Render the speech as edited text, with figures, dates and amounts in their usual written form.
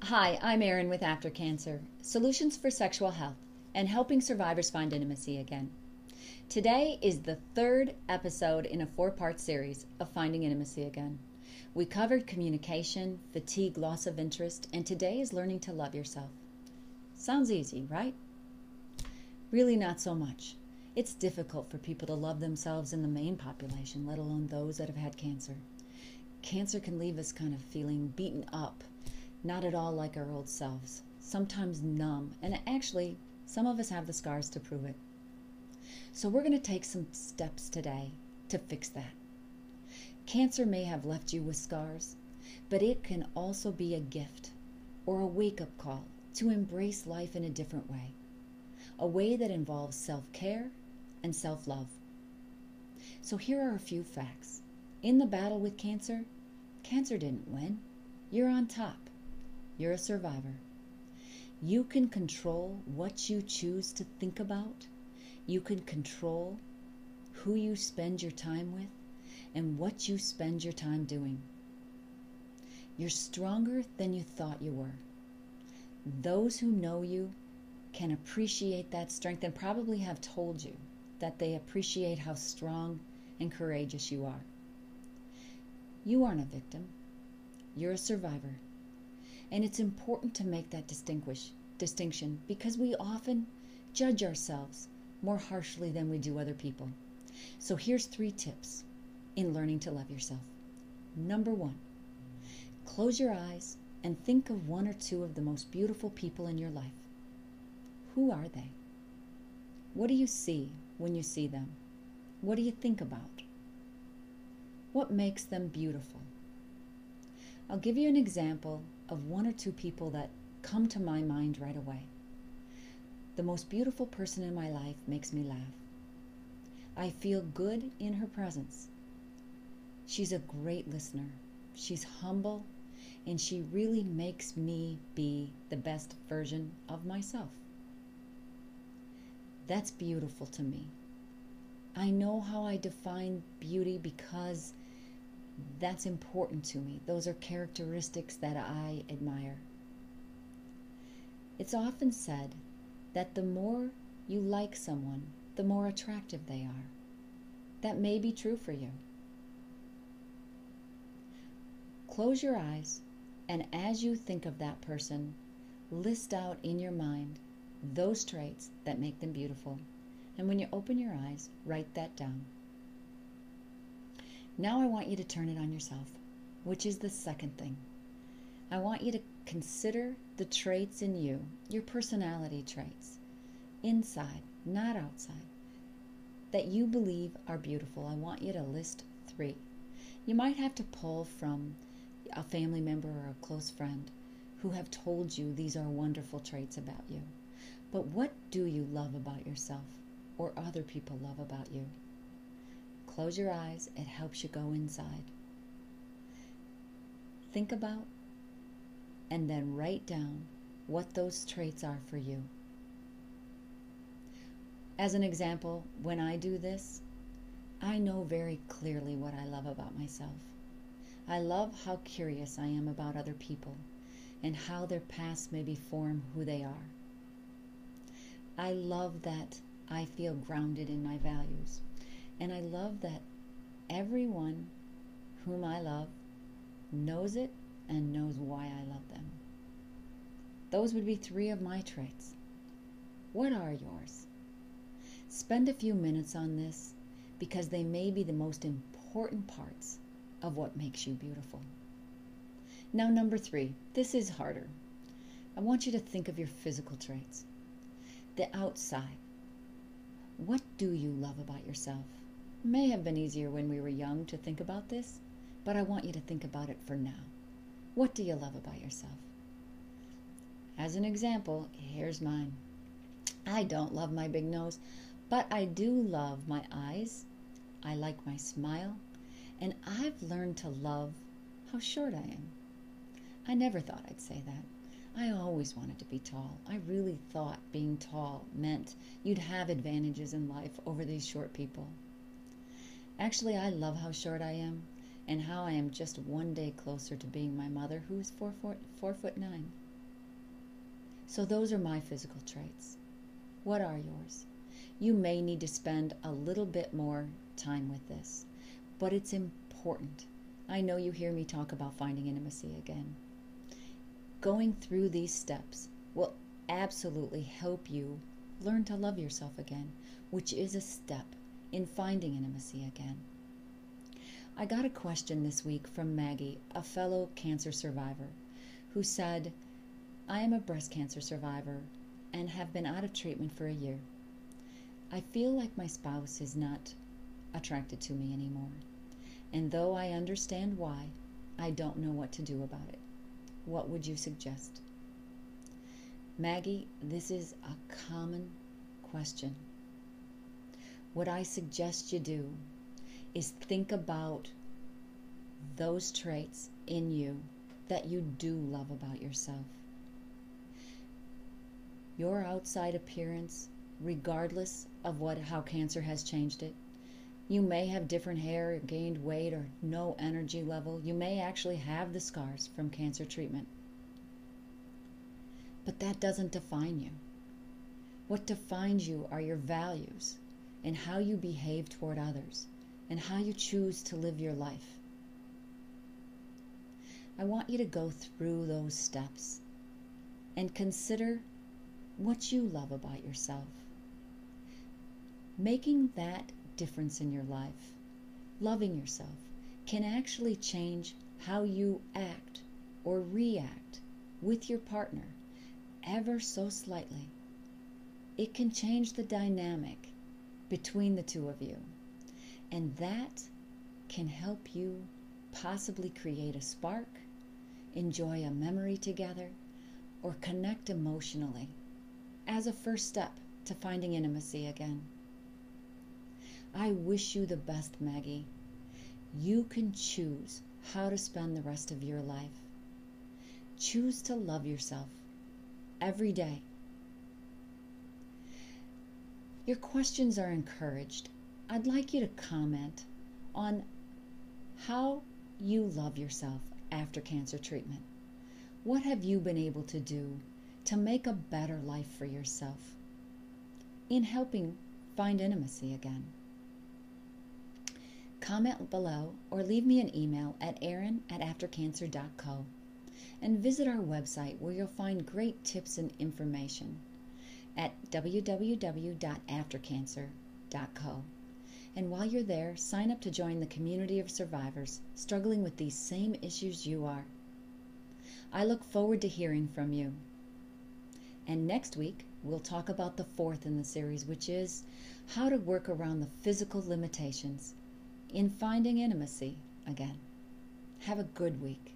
Hi, I'm Erin with After Cancer, Solutions for Sexual Health, and helping survivors find intimacy again. Today is the third episode in a four-part series of Finding Intimacy Again. We covered communication, fatigue, loss of interest, and today is learning to love yourself. Sounds easy, right? Really not so much. It's difficult for people to love themselves in the main population, let alone those that have had cancer. Cancer can leave us kind of feeling beaten up, not at all like our old selves, sometimes numb, and actually, some of us have the scars to prove it. So we're going to take some steps today to fix that. Cancer may have left you with scars, but it can also be a gift or a wake-up call to embrace life in a different way, a way that involves self-care and self-love. So here are a few facts. In the battle with cancer, cancer didn't win. You're on top. You're a survivor. You can control what you choose to think about. You can control who you spend your time with and what you spend your time doing. You're stronger than you thought you were. Those who know you can appreciate that strength and probably have told you that they appreciate how strong and courageous you are. You aren't a victim. You're a survivor. And it's important to make that distinction because we often judge ourselves more harshly than we do other people. So here's 3 tips in learning to love yourself. Number 1, close your eyes and think of 1 or 2 of the most beautiful people in your life. Who are they? What do you see when you see them? What do you think about? What makes them beautiful? I'll give you an example of 1 or 2 people that come to my mind right away. The most beautiful person in my life makes me laugh. I feel good in her presence. She's a great listener. She's humble, and she really makes me be the best version of myself. That's beautiful to me. I know how I define beauty because that's important to me. Those are characteristics that I admire. It's often said that the more you like someone, the more attractive they are. That may be true for you. Close your eyes, and as you think of that person, list out in your mind those traits that make them beautiful. And when you open your eyes, write that down. Now I want you to turn it on yourself, which is the second thing. I want you to consider the traits in you, your personality traits, inside, not outside, that you believe are beautiful. I want you to list 3. You might have to pull from a family member or a close friend who have told you these are wonderful traits about you. But what do you love about yourself or other people love about you? Close your eyes. It helps you go inside. Think about and then write down what those traits are for you. As an example, when I do this, I know very clearly what I love about myself. I love how curious I am about other people and how their past maybe form who they are. I love that I feel grounded in my values. And I love that everyone whom I love knows it and knows why I love them. Those would be 3 of my traits. What are yours? Spend a few minutes on this because they may be the most important parts of what makes you beautiful. Now, number 3, this is harder. I want you to think of your physical traits. The outside. What do you love about yourself? It may have been easier when we were young to think about this, but I want you to think about it for now. What do you love about yourself? As an example, here's mine. I don't love my big nose, but I do love my eyes. I like my smile, and I've learned to love how short I am. I never thought I'd say that. I always wanted to be tall. I really thought being tall meant you'd have advantages in life over these short people. Actually, I love how short I am, and how I am just one day closer to being my mother, who is 4'9". So those are my physical traits. What are yours? You may need to spend a little bit more time with this, but it's important. I know you hear me talk about finding intimacy again. Going through these steps will absolutely help you learn to love yourself again, which is a step in finding intimacy again. I got a question this week from Maggie, a fellow cancer survivor, who said, I am a breast cancer survivor and have been out of treatment for a year. I feel like my spouse is not attracted to me anymore, and though I understand why, I don't know what to do about it. What would you suggest? Maggie, this is a common question. What I suggest you do is think about those traits in you that you do love about yourself. Your outside appearance, regardless of how cancer has changed it, you may have different hair, gained weight, or no energy level. You may actually have the scars from cancer treatment. But that doesn't define you. What defines you are your values and how you behave toward others and how you choose to live your life. I want you to go through those steps and consider what you love about yourself. Making that difference in your life, loving yourself, can actually change how you act or react with your partner ever so slightly. It can change the dynamic between the two of you, and that can help you possibly create a spark, enjoy a memory together, or connect emotionally as a first step to finding intimacy again. I wish you the best, Maggie. You can choose how to spend the rest of your life. Choose to love yourself every day. Your questions are encouraged. I'd like you to comment on how you love yourself after cancer treatment. What have you been able to do to make a better life for yourself in helping find intimacy again? Comment below or leave me an email at erin@aftercancer.co and visit our website where you'll find great tips and information at www.aftercancer.co. And while you're there, sign up to join the community of survivors struggling with these same issues you are. I look forward to hearing from you. And next week, we'll talk about the fourth in the series, which is how to work around the physical limitations in finding intimacy again. Have a good week.